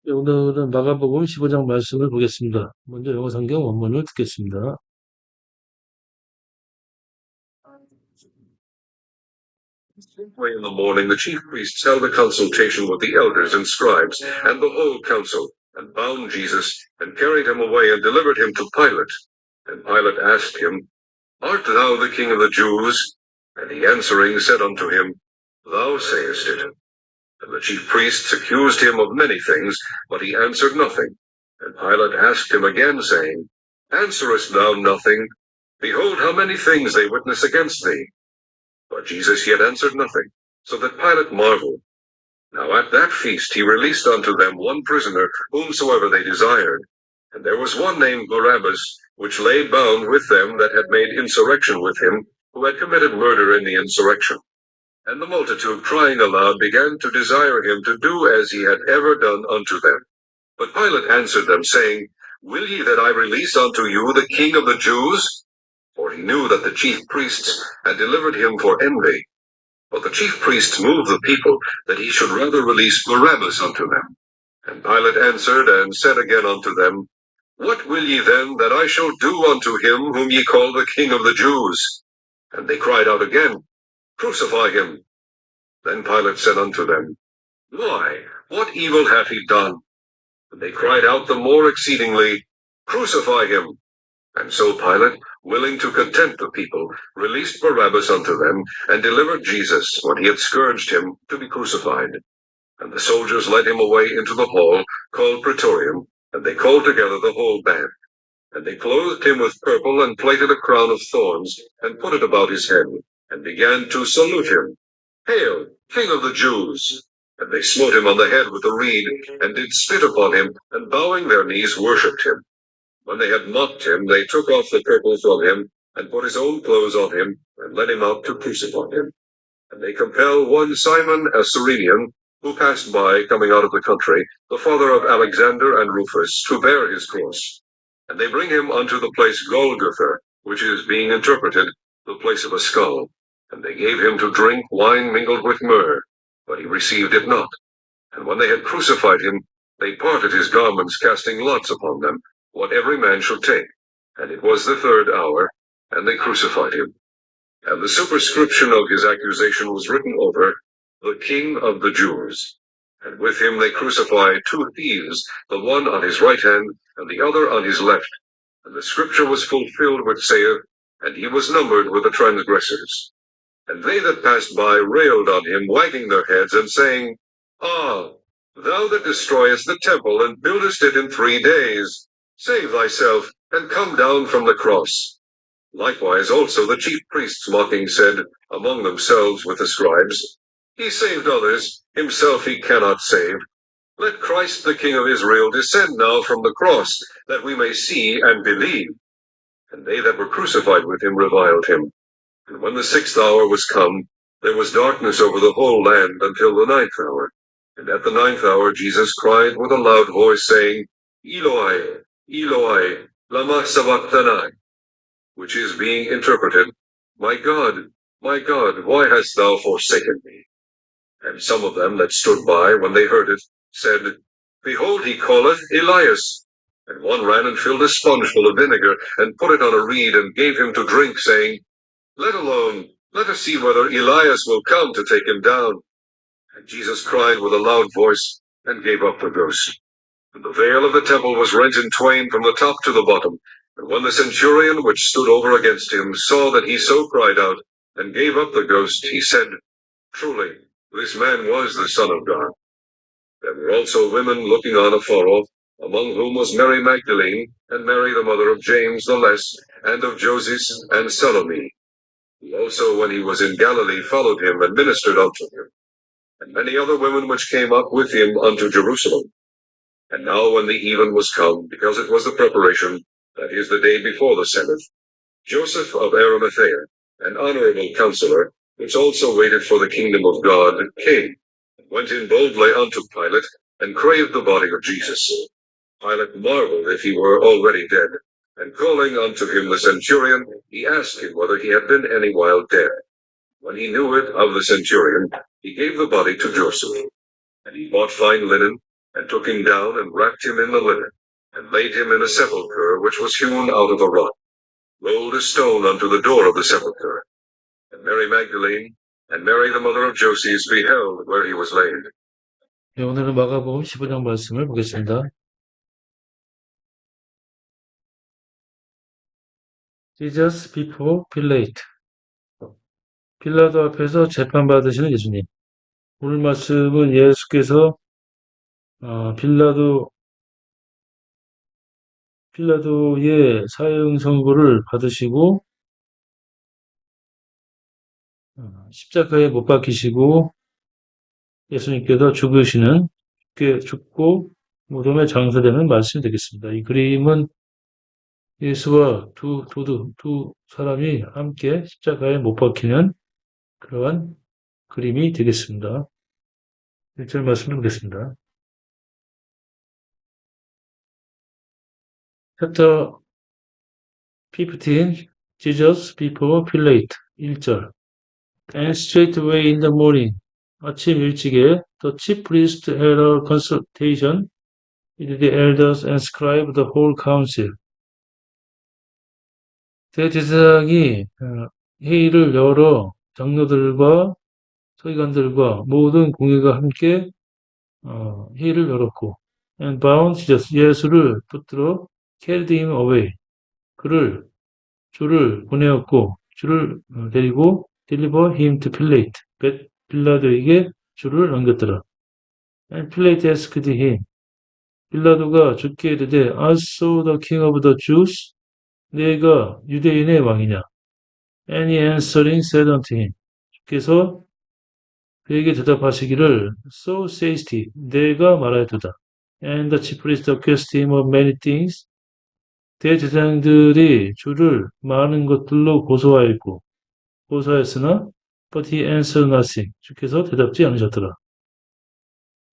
네, 오늘은 마가복음 15장 말씀을 보겠습니다. 먼저 영어 성경 원문을 듣겠습니다. Straightway in the morning the chief priests held a consultation with the elders and scribes and the whole council, and bound Jesus, and carried him away, and delivered him to Pilate. And Pilate asked him, Art thou the king of the Jews? And he answering said unto him, Thou sayest it. And the chief priests accused him of many things, but he answered nothing. And Pilate asked him again, saying, Answerest thou nothing? Behold, how many things they witness against thee. But Jesus yet answered nothing, so that Pilate marveled. Now at that feast he released unto them one prisoner, whomsoever they desired. And there was one named Barabbas, which lay bound with them that had made insurrection with him, who had committed murder in the insurrection. And the multitude, crying aloud, began to desire him to do as he had ever done unto them. But Pilate answered them, saying, Will ye that I release unto you the King of the Jews? For he knew that the chief priests had delivered him for envy. But the chief priests moved the people, that he should rather release Barabbas unto them. And Pilate answered and said again unto them, What will ye then that I shall do unto him whom ye call the King of the Jews? And they cried out again, Crucify him. Then Pilate said unto them, Why, what evil hath he done? And they cried out the more exceedingly, Crucify him. And so Pilate, willing to content the people, released Barabbas unto them, and delivered Jesus, when he had scourged him, to be crucified. And the soldiers led him away into the hall, called Praetorium, and they called together the whole band. And they clothed him with purple, and plaited a crown of thorns, and put it about his head, and began to salute him. Hail, King of the Jews! And they smote him on the head with a reed, and did spit upon him, and bowing their knees worshipped him. When they had mocked him, they took off the purple from him, and put his own clothes on him, and led him out to crucify him. And they compel one Simon a Cyrenian, who passed by, coming out of the country, the father of Alexander and Rufus, to bear his cross. And they bring him unto the place Golgotha, which is, being interpreted, the place of a skull. And they gave him to drink wine mingled with myrrh, but he received it not. And when they had crucified him, they parted his garments, casting lots upon them, what every man should take. And it was the third hour, and they crucified him. And the superscription of his accusation was written over, The King of the Jews. And with him they crucified two thieves, the one on his right hand, and the other on his left. And the scripture was fulfilled which saith, And he was numbered with the transgressors. And they that passed by railed on him, wagging their heads, and saying, Ah, thou that destroyest the temple, and buildest it in 3 days, save thyself, and come down from the cross. Likewise also the chief priests mocking said among themselves with the scribes, He saved others, himself he cannot save. Let Christ the King of Israel descend now from the cross, that we may see and believe. And they that were crucified with him reviled him. And when the 6th hour was come, there was darkness over the whole land until the 9th hour. And at the 9th hour Jesus cried with a loud voice, saying, Eloi, Eloi, lama sabachthani, which is, being interpreted, my God, why hast thou forsaken me? And some of them that stood by, when they heard it, said, Behold, he calleth Elias. And one ran and filled a sponge full of vinegar, and put it on a reed, and gave him to drink, saying, Let alone, let us see whether Elias will come to take him down. And Jesus cried with a loud voice, and gave up the ghost. And the veil of the temple was rent in twain from the top to the bottom. And when the centurion which stood over against him saw that he so cried out, and gave up the ghost, he said, Truly, this man was the Son of God. There were also women looking on afar off, among whom was Mary Magdalene, and Mary the mother of James the Less, and of Joses, and Salome. Who also, when he was in Galilee, followed him, and ministered unto him. And many other women which came up with him unto Jerusalem. And now when the even was come, because it was the preparation, that is, the day before the Sabbath, Joseph of Arimathea, an honorable counselor, which also waited for the kingdom of God, came, and went in boldly unto Pilate, and craved the body of Jesus. Pilate marveled if he were already dead, and calling unto him the centurion, he asked him whether he had been any while dead. When he knew it of the centurion, he gave the body to Joseph. And he bought fine linen, and took him down and wrapped him in the linen, and laid him in a sepulchre which was hewn out of a rock, rolled a stone unto the door of the sepulchre. And Mary Magdalene and Mary the mother of Joses beheld where he was laid. 네, 오늘은 마가복음 15장 말씀을 보겠습니다. Jesus before Pilate. 빌라도 앞에서 재판받으시는 예수님. 오늘 말씀은 예수께서 빌라도의 사형 선고를 받으시고 십자가에 못 박히시고 예수님께서 죽고 무덤에 장사되는 말씀이 되겠습니다. 이 그림은 예수와 두 사람이 함께 십자가에 못 박히는 그러한 그림이 되겠습니다. 1절 말씀을 보겠습니다. Chapter 15, Jesus before Pilate. 1절. And straightway in the morning, 아침 일찍에, the chief priest had a consultation with the elders and scribes the whole council. 대제사장이 회의를 열어 장로들과 서기관들과 모든 공회가 함께 회의를 열었고, and bound Jesus, 예수를 붙들어 carried him away, 주를 보내었고, 주를 데리고 deliver him to Pilate, 빌라도에게 주를 넘겼더라. And Pilate asked him, 빌라도가 주께 이르되, Art thou the king of the Jews? 내가 유대인의 왕이냐? And he answering said unto him, 주께서 그에게 대답하시기를, So sayest he, 내가 말하였도다. And the chief priest accused him of many things. 대제사장들이 주를 많은 것들로 고소하였으나, but he answered nothing. 주께서 대답지 않으셨더라.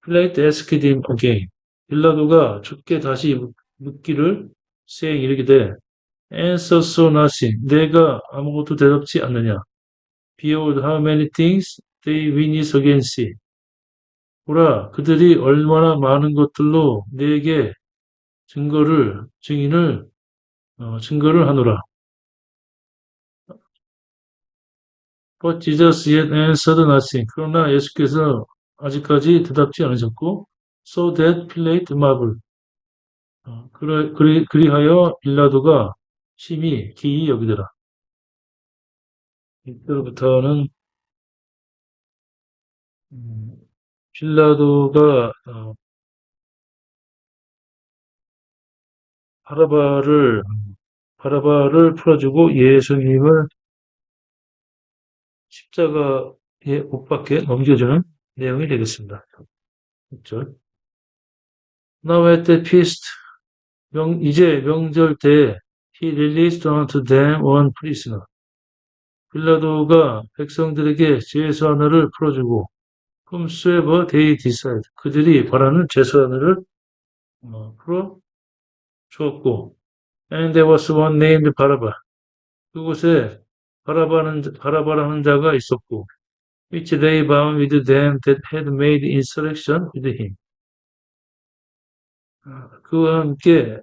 Pilate asked him again. 빌라도가 주께 다시 묻기를 saying 이르기되, Answer so nothing. 내가 아무것도 대답지 않느냐. Behold how many things they witness against thee. 보라, 그들이 얼마나 많은 것들로 내게 증거를 하노라. But Jesus yet answered nothing. 그러나 예수께서 아직까지 대답지 않으셨고, so that Pilate marveled. 그리하여 빌라도가 심히 기이 여기더라. 이때부터는 빌라도가 바라바를 풀어주고 예수님을 십자가에 못 박게 넘겨주는 내용이 되겠습니다. 6절. Now at the feast, 이제 명절 때 he released unto them one prisoner. 빌라도가 백성들에게 죄수 하나를 풀어주고 whomsoever they desired. 그들이 바라는 죄수 하나를 풀어 주었고 and there was one named 바라바. 그곳에 바라바라는 자가 있었고 which they bound with them that had made insurrection with him. 그와 함께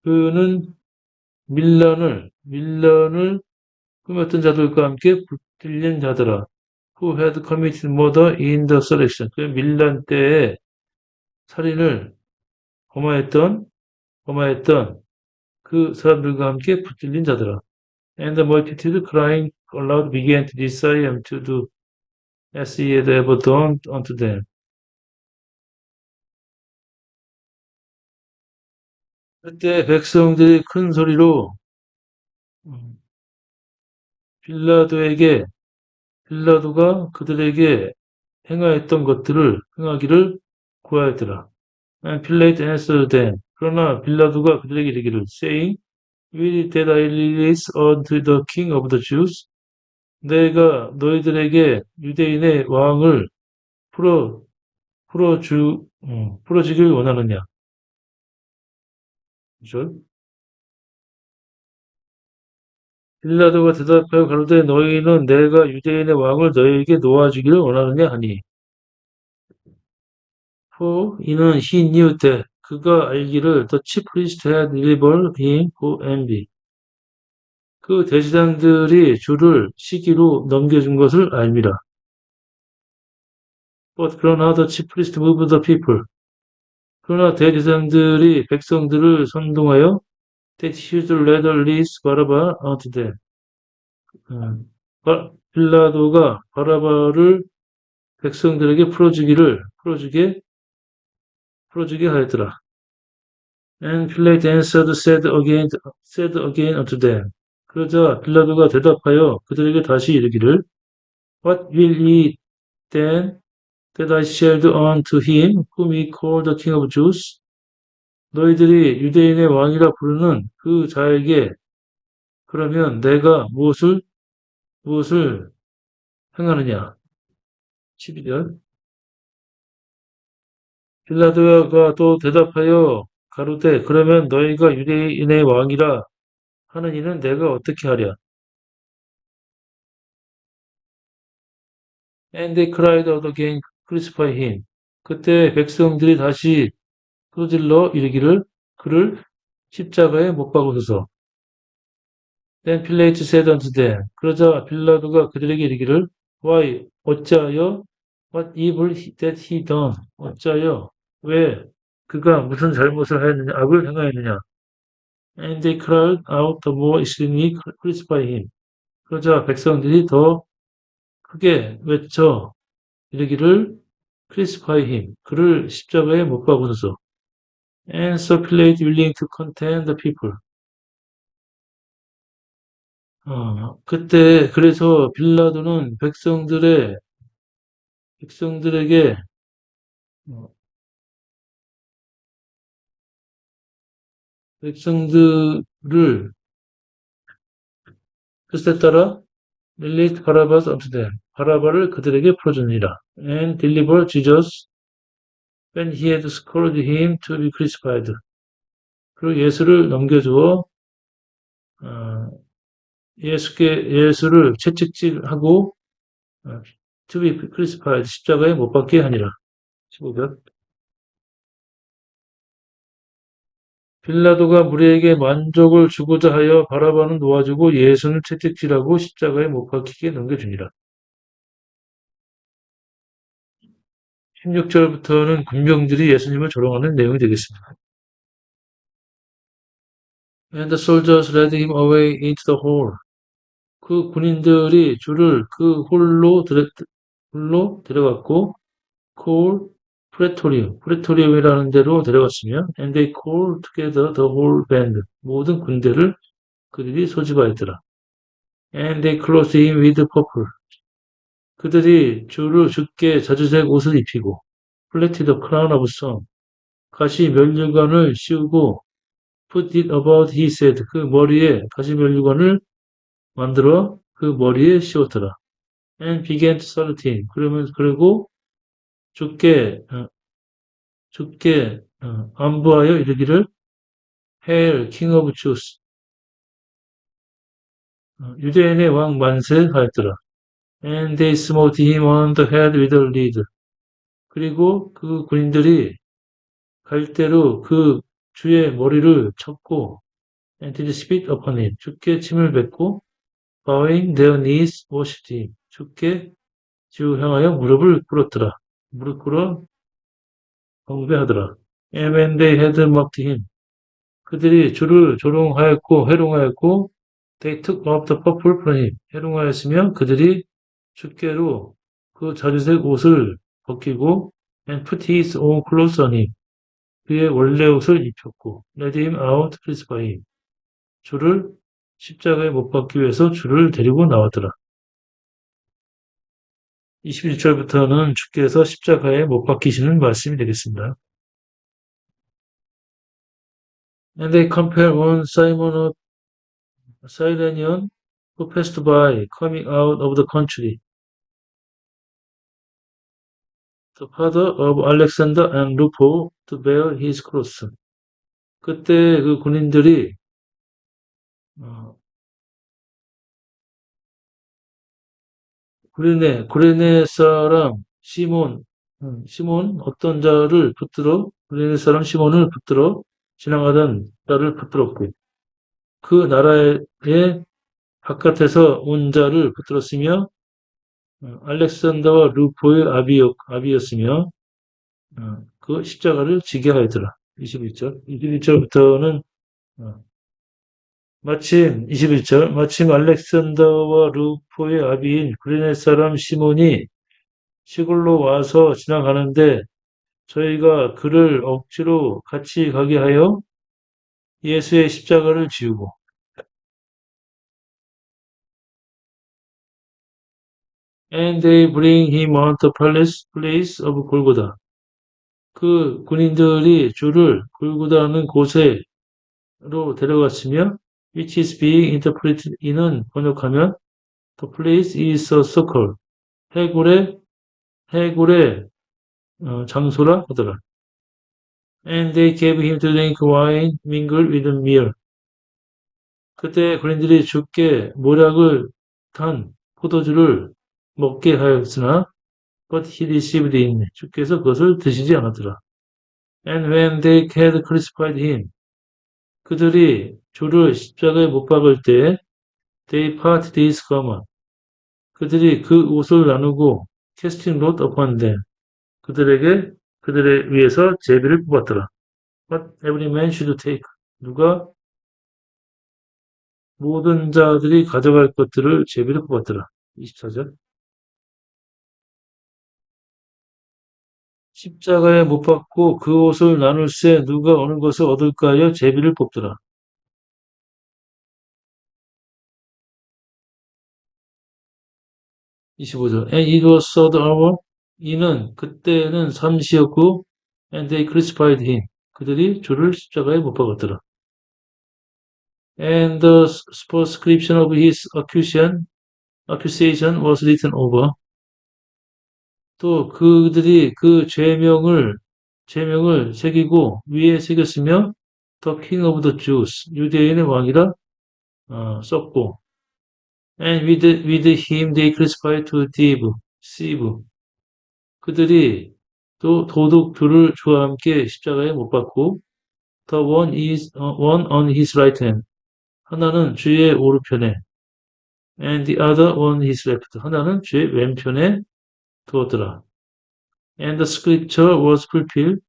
그는 밀란을 꾸몄던 자들과 함께 붙들린 자들아. Who had committed murder in the insurrection. 그 밀란 때에 살인을 범하였던 그 사람들과 함께 붙들린 자들아. And the multitude crying aloud began to desire him to do as he had ever done unto them. 그때 백성들이 큰 소리로 빌라도가 그들에게 행하였던 것들을 행하기를 구하였더라. And Pilate answered them. 그러나 빌라도가 그들에게 이르기를 saying, Will that I release unto the king of the Jews? 내가 너희들에게 유대인의 왕을 풀어주길 원하느냐. 빌라도가 대답하여 가로되 너희는 내가 유대인의 왕을 너희에게 놓아주기를 원하느냐 하니 for 이는 he knew that 그가 알기를 the chief priest had delivered him for envy 그 대제사장들이 주를 시기로 넘겨준 것을 알미라. But 그러나 the chief priest moved the people 그러나 대제사장들이 백성들을 선동하여 that he should rather release Barabbas unto them 빌라도가 바라바를 백성들에게 풀어주게 하였더라. And Pilate answered said again unto them. 그러자 빌라도가 대답하여 그들에게 다시 이르기를 What will ye then that I shall do unto him whom ye call the King of Jews? 너희들이 유대인의 왕이라 부르는 그 자에게 그러면 내가 무엇을 행하느냐? 12절 빌라도가 또 대답하여 가로되 그러면 너희가 유대인의 왕이라 하는 이는 내가 어떻게 하랴? And they cried out again, crucify him. 그때 백성들이 다시 소질러 이르기를 그를 십자가에 못 박으소서. Then Pilate said unto them. 그러자 빌라도가 그들에게 이르기를 Why? 어찌하여? What evil that he done? 어찌하여? 왜? 그가 무슨 잘못을 하였느냐? 악을 행하였느냐? And they cried out the more exceedingly crucify him. 그러자 백성들이 더 크게 외쳐 이르기를 crucify him. 그를 십자가에 못 박으소서. And so Pilate willing to content the people. 그때 그래서 빌라도는 백성들에게 어, 백성들을 뜻에 따라 released Barabbas unto them. 바라바를 그들에게 풀어주니라. And deliver Jesus when he had scourged him to be crucified. 그리고 예수를 넘겨주어 어, 예수를 채찍질하고 to be crucified 십자가에 못 박게 하니라. 15절 빌라도가 무리에게 만족을 주고자 하여 바라바는 놓아주고 예수는 채찍질하고 십자가에 못 박히게 넘겨주니라. 16절부터는 군병들이 예수님을 조롱하는 내용이 되겠습니다. And the soldiers led him away into the hall. 그 군인들이 주를 그 홀로 데려갔고 called 프레토리움이라는 데로 데려갔으며 and they called together the whole band. 모든 군대를 그들이 소집하였더라. And they clothed him with purple. 그들이 주께 자주색 옷을 입히고 platted a crown of thorn. 가시 면류관을 씌우고 put it about his head. 그 머리에 가시 면류관을 만들어 그 머리에 씌웠더라. And began to salute him. 그리고 주께 안부하여 이르기를 Hail, King of Jews. 유대인의 왕 만세 하였더라. And they smote him on the head with a reed. 그리고 그 군인들이 갈대로 그 주의 머리를 쳤고 and did spit upon him. 주께 침을 뱉고 bowing their knees worshipped him. 주께 주 향하여 무릎을 꿇었더라. 무릎 꿇어 경배하더라. And when they had mocked him. 그들이 주를 조롱하였고 해롱하였고 they took off the purple from him. 해롱하였으며 그들이 주께로 그 자주색 옷을 벗기고 and put his own clothes on him. 그의 원래 옷을 입혔고 led him out crucify him. 주를 십자가에 못 박기 위해서 주를 데리고 나왔더라. 21절부터는 주께서 십자가에 못 박히시는 말씀이 되겠습니다. And they compare one Simon of Cyrenian who passed by coming out of the country. The father of Alexander and Rufo to bear his cross. 그때 그 군인들이 구레네 사람 시몬 어떤 자를 붙들어 구레네 사람 시몬을 붙들어 지나가던 자를 붙들었고 그 나라의 바깥에서 온 자를 붙들었으며 알렉산더와 루포의 아비였으며 그 십자가를 지게 하였더라. 21절. 21절부터는 마침 21절 마침 알렉산더와 루포의 아비인 구레네 사람 시몬이 시골로 와서 지나가는데 저희가 그를 억지로 같이 가게 하여 예수의 십자가를 지우고 and they bring him on the place of Golgotha. 그 군인들이 주를 골고다는 곳에로 데려갔으며 which is being interpreted 이는 번역하면 the place is a circle 해골의 장소라 하더라. And they gave him to drink wine mingled with meal. 그때 군인들이 주께 모략을 탄 포도주를 먹게 하였으나 but he received it. 주께서 그것을 드시지 않았더라. And when they had crucified him, 그들이 주를 십자가에 못 박을 때 they parted his garment. 그들이 그 옷을 나누고 casting lot upon them. 그들의 위해서 제비를 뽑았더라. But every man should take. 모든 자들이 가져갈 것들을 제비를 뽑았더라. 24절. 십자가에 못 박고 그 옷을 나눌세 누가 어느 것을 얻을까 하여 제비를 뽑더라. 25절. And it was third hour. 이는 그때는 삼시였고 and they crucified him. 그들이 주를 십자가에 못 박았더라. And the superscription of his accusation was written over. 또 그들이 그 죄명을 새기고 위에 새겼으며 The King of the Jews, 유대인의 왕이라 썼고 And with him they crucified to thief. 그들이 또 도둑들을 주와 함께 십자가에 못 박고 The one on his right hand. 하나는 주의 오른편에 and the other on his left. 하나는 주의 왼편에 두었더라. And the scripture was fulfilled.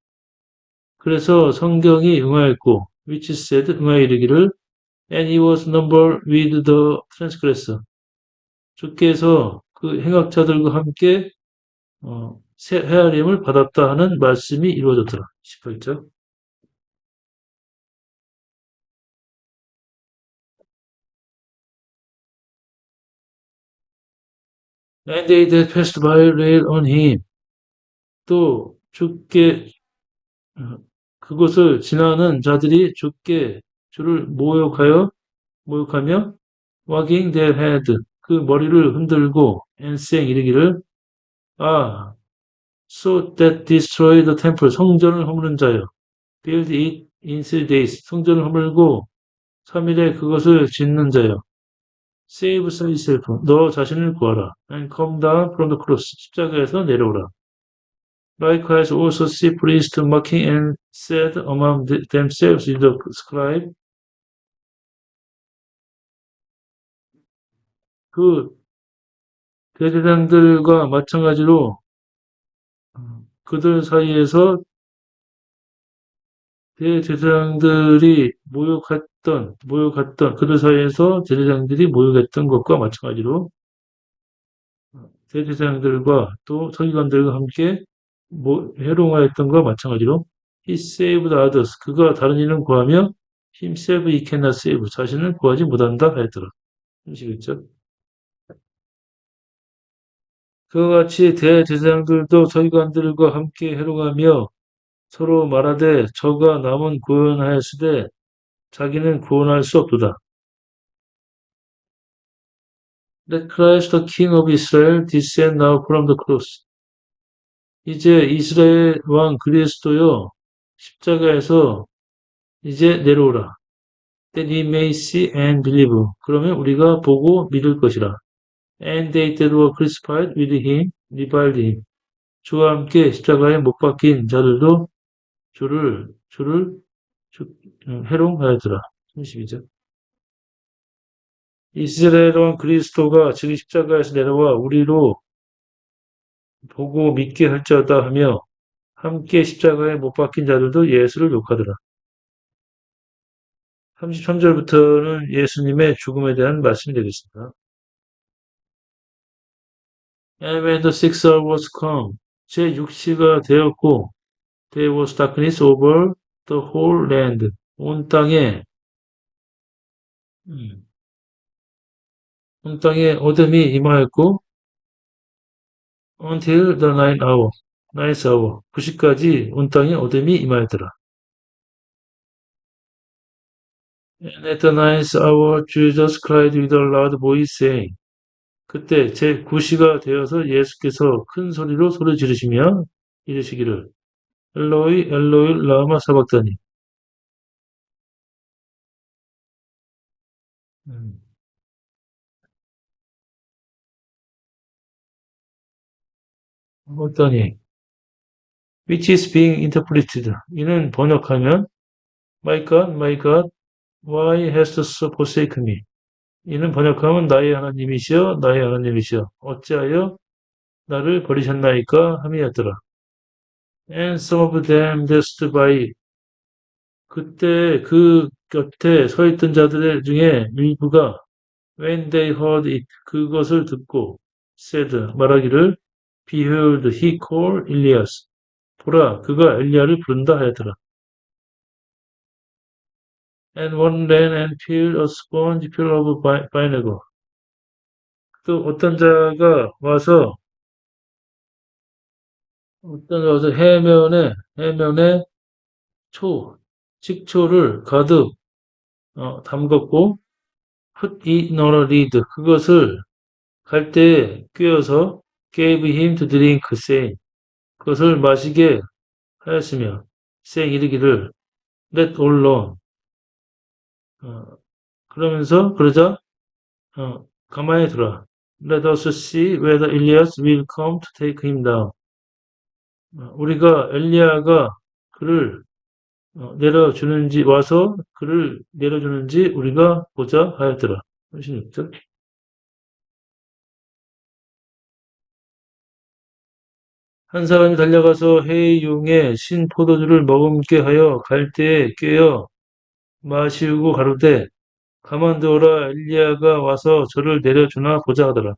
그래서 성경이 응하였고 which said 응하여 이르기를 and he was numbered with the transgressor. 주께서 그 행악자들과 함께 헤아림을 받았다 하는 말씀이 이루어졌더라. 18절. And they that passed by railed on him. 또 주께 그곳을 지나는 자들이 주를 모욕하며 wagging their head 그 머리를 흔들고 and saying 이르기를 so that destroy the temple 성전을 허무는 자여 build it in 3 days 성전을 허물고 3일에 그것을 짓는 자여 save thyself 너 자신을 구하라 and come down from the cross 십자가에서 내려오라. Likewise also see priests mocking and said among themselves with the scribe 그 대제사장들과 마찬가지로 그들 사이에서 대제사장들이 모욕했던 그들 사이에서 대제사장들이 모욕했던 것과 마찬가지로 대제사장들과 또 서기관들과 함께 해롱하였던 것과 마찬가지로 he saved others 그가 다른 이는 구하며 himself he cannot save 자신을 구하지 못한다 하였더라. 31절. 그와 같이 대제사장들도 서기관들과 함께 해롱하며 서로 말하되 저가 남은 구원하였으되 자기는 구원할 수 없도다. Let Christ the King of Israel descend now from the cross. 이제 이스라엘 왕 그리스도여 십자가에서 이제 내려오라. That we may see and believe. 그러면 우리가 보고 믿을 것이라. And they that were crucified with him reviled him. 주와 함께 십자가에 못 박힌 자들도 주를 해롱하였더라. 32절. 이스라엘 왕 그리스도가 즉 십자가에서 내려와 우리로 보고 믿게 할지어다 하며 함께 십자가에 못 박힌 자들도 예수를 욕하더라. 33절부터는 예수님의 죽음에 대한 말씀이 되겠습니다. And when the sixth hour was come, 제6시가 되었고, there was darkness over the whole land. 온 땅에 어둠이 임하였고, until the ninth hour, 9시까지 온 땅에 어둠이 임하였더라. And at the ninth hour, Jesus cried with a loud voice, saying, 그때 제9시가 되어서 예수께서 큰 소리로 소리 지르시며 이르시기를, 엘로이, 엘로이, 라마 사박다니. 사박다니. Which is being interpreted. 이는 번역하면, my God, why hast thou forsaken me? 이는 번역하면 나의 하나님이시여 나의 하나님이시여 어찌하여 나를 버리셨나이까 함이었더라. And some of them that stood by 그때 그 곁에 서 있던 자들 중에 일부가 when they heard it 그것을 듣고 said 말하기를 behold he called Elias 보라 그가 엘리야를 부른다 하였더라. And one ran and filled a sponge full of vinegar. 또 어떤 자가 와서 해면에 식초를 가득 담갔고 put it in a lid 그것을 갈대에 꿰어서 gave him to drink saying 그것을 마시게 하였으며 saying 이르기를 let alone 그러자 가만히 들어 let us see whether Elias will come to take him down 우리가 엘리야가 그를 와서 그를 내려주는지 우리가 보자 하였더라. 36절. 한 사람이 달려가서 해이용에 신 포도주를 머금게 하여 갈대에 꿰어 마시우고 가로되 가만두어라 엘리야가 와서 저를 내려주나 보자 하더라.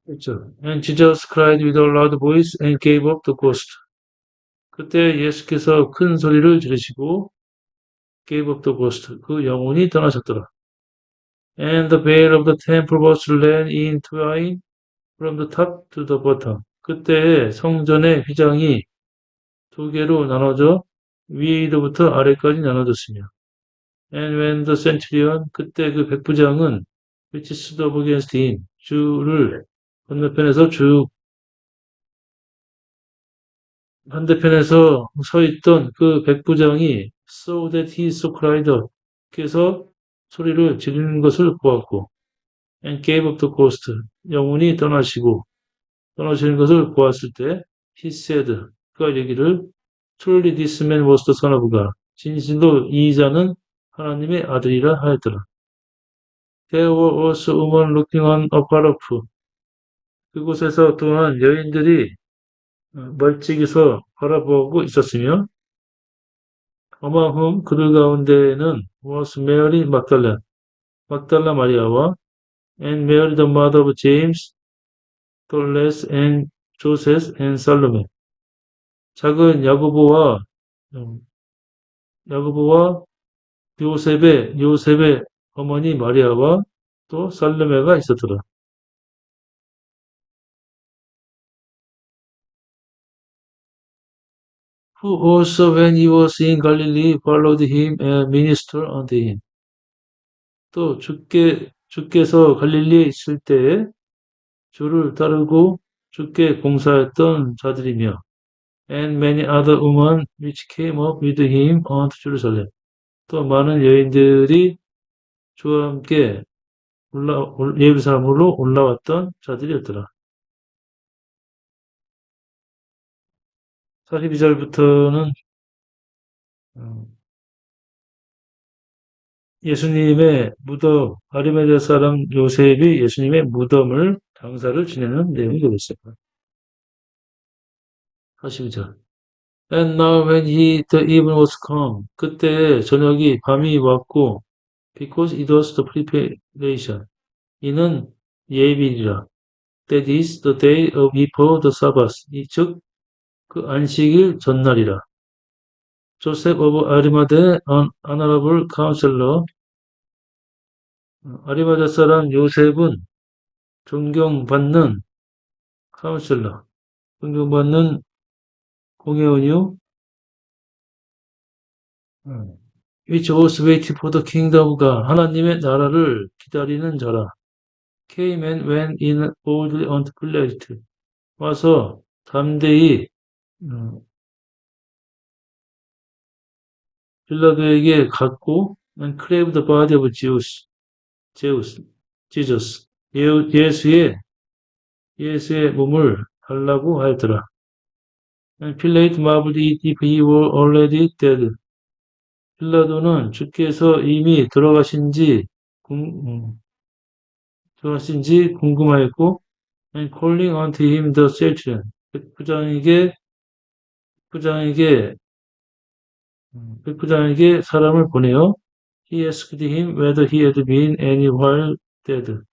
그렇죠. And Jesus cried with a loud voice and gave up the ghost. 그때 예수께서 큰 소리를 지르시고 gave up the ghost. 그 영혼이 떠나셨더라. And the veil of the temple was rent in twain from the top to the bottom. 그때 성전의 휘장이 두 개로 나눠져 위로부터 아래까지 나눠졌으며 And when the centurion 그때 그 백부장은 which stood up against him 주를 반대편에서 서 있던 그 백부장이 so that he so cried out 그래서 소리를 지르는 것을 보았고 and gave up the ghost 영혼이 떠나시는 것을 보았을 때 he said 그가 이르기를 truly this man was the son of God 진실로 이 자는 하나님의 아들이라 하였더라. There were also women looking on afar off 그곳에서 또한 여인들이 멀찍이서 바라보고 있었으며 among whom 그들 가운데에는 was Mary 막달라 마리아와 and Mary the mother of James, Thomas and Joseph and Salome 작은 야고보와 요셉의 어머니 마리아와 또 살로메가 있었더라. Who also when he was in Galilee followed him and ministered unto him. 또 주께서 갈릴리에 있을 때에 주를 따르고 주께 봉사했던 자들이며 and many other women which came up with him unto Jerusalem. 또 많은 여인들이 주와 함께 예루살렘으로 올라왔던 자들이었더라. 42절부터는 예수님의 무덤, 아리마대 사람 요셉이 예수님의 무덤을 장사를 지내는 내용이 되겠습니다. 42절. And now when the evening was come, 그때 저녁이 밤이 왔고, because it was the preparation, 이는 예비이라. That is the day of before the Sabbath, 즉 그 안식일 전날이라. Joseph of Arimathea, an honorable counselor, 아리마대 사람 요셉은 존경받는 카운슬러, 존경받는 공회원이요, which was waiting for the kingdom of God, 하나님의 나라를 기다리는 자라. came and went in boldly unto Pilate, 와서 담대히 빌라도에게 갔고, and craved the body of Jesus, 예수의 몸을 달라고 하였더라. And Pilate marveled if he were already dead. 빌라도는 주께서 이미 돌아가신지 궁금하였고, and calling unto him the centurion, 백부장에게 사람을 보내어 he asked him whether he had been anywhere dead.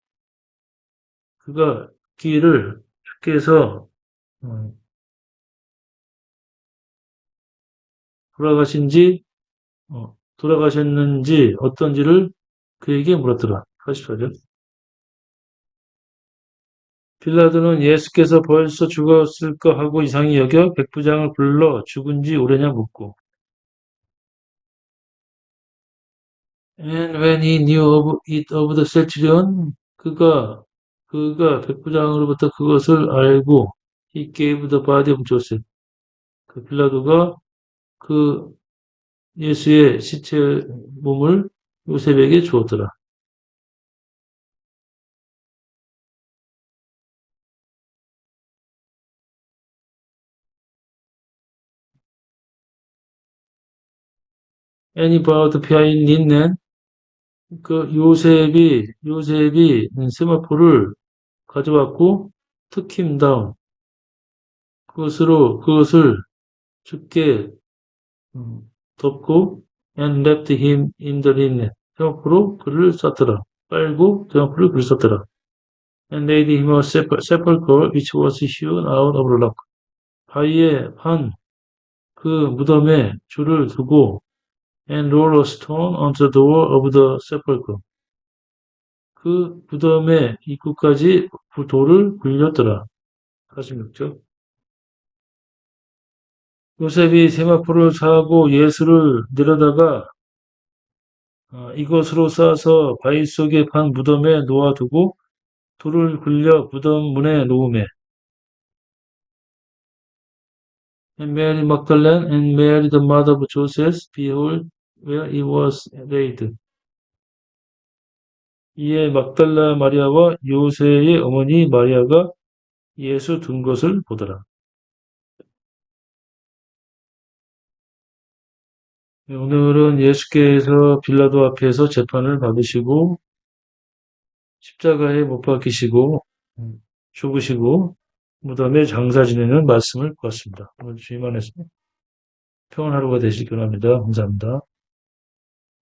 그가 묻기를 주께서 돌아가셨는지 어떤지를 그에게 물었더라. 84절. 빌라도는 예수께서 벌써 죽었을까 하고 이상히 여겨 백부장을 불러 죽은 지 오래냐 묻고, and when he knew of the centurion, 그가 백부장으로부터 그것을 알고, he gave the body of Joseph, 그 빌라도가 그 예수의 시체 몸을 요셉에게 주었더라. And bowed behind him, 그 요셉이 세마포를 가져왔고, took him down, 그것을 죽게 덮고, and left him in the linen, 세마포로 그를 쌌더라. 빨고 세마포를 그를 쌌더라. And laid him a sepulchre which was hewn out of the rock. 바위에 판 그 무덤에 줄을 두고, and rolled a stone onto the door of the sepulchre. 그 무덤의 입구까지 돌을 굴렸더라. 46절. 요셉이 세마포를 사고 예수를 내려다가 이것으로 싸서 바위 속에 판 무덤에 놓아두고 돌을 굴려 무덤 문에 놓으매. And Mary Magdalene and Mary the mother of Joseph, behold, where he was laid. 이에 막달라 마리아와 요새의 어머니 마리아가 예수 둔 것을 보더라. 오늘은 예수께서 빌라도 앞에서 재판을 받으시고 십자가에 못 박히시고 죽으시고 무덤에 장사 지내는 말씀을 보았습니다. 오늘 주님 안에서 평안한 하루가 되시길 바랍니다. 감사합니다.